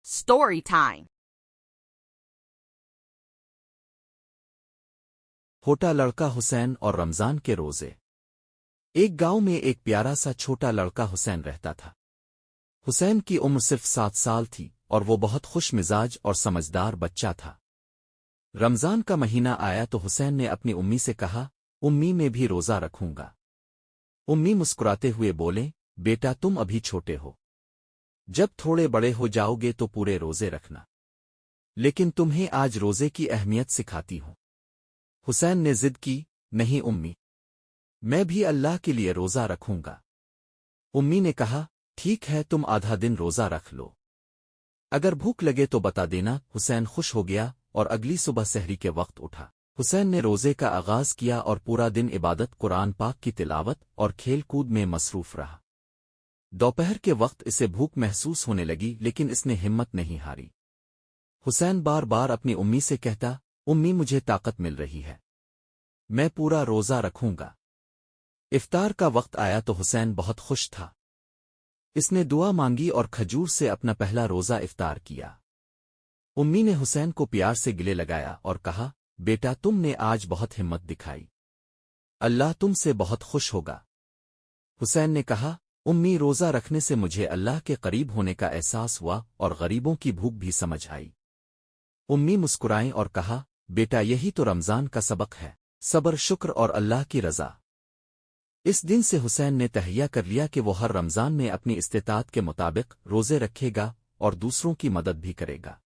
Story time. छोटा लड़का हुसैन और रमजान के रोजे। एक गांव में एक प्यारा सा छोटा लड़का हुसैन रहता था। हुसैन की उम्र सिर्फ 7 साल थी और वो बहुत खुश मिजाज और समझदार बच्चा था। रमजान का महीना आया तो हुसैन ने अपनी उम्मी से कहा, उम्मी मैं भी रोजा रखूंगा। उम्मी मुस्कुराते हुए बोले, बेटा तुम अभी छोटे हो, जब थोड़े बड़े हो जाओगे तो पूरे रोजे रखना, लेकिन तुम्हें आज रोजे की अहमियत सिखाती हूं। हुसैन ने जिद की, नहीं उम्मी, मैं भी अल्लाह के लिए रोजा रखूंगा। उम्मी ने कहा, ठीक है तुम आधा दिन रोजा रख लो, अगर भूख लगे तो बता देना। हुसैन खुश हो गया और अगली सुबह सहरी के वक्त उठा। हुसैन ने रोजे का आगाज किया और पूरा दिन इबादत, कुरान पाक की तिलावत और खेल कूद में मसरूफ रहा। दोपहर के वक्त इसे भूख महसूस होने लगी, लेकिन इसने हिम्मत नहीं हारी। हुसैन बार बार अपनी उम्मी से कहता, उम्मी मुझे ताकत मिल रही है, मैं पूरा रोजा रखूंगा। इफ्तार का वक्त आया तो हुसैन बहुत खुश था। इसने दुआ मांगी और खजूर से अपना पहला रोजा इफ्तार किया। उम्मी ने हुसैन को प्यार से गले लगाया और कहा, बेटा तुमने आज बहुत हिम्मत दिखाई, अल्लाह तुमसे बहुत खुश होगा। हुसैन ने कहा, उम्मी रोजा रखने से मुझे अल्लाह के करीब होने का एहसास हुआ और गरीबों की भूख भी समझ आई। उम्मी मुस्कुराएं और कहा, बेटा यही तो रमजान का सबक है, सब्र, शुक्र और अल्लाह की रज़ा। इस दिन से हुसैन ने तहैया कर लिया कि वो हर रमजान में अपनी इस्तेताअत के मुताबिक रोजे रखेगा और दूसरों की मदद भी करेगा।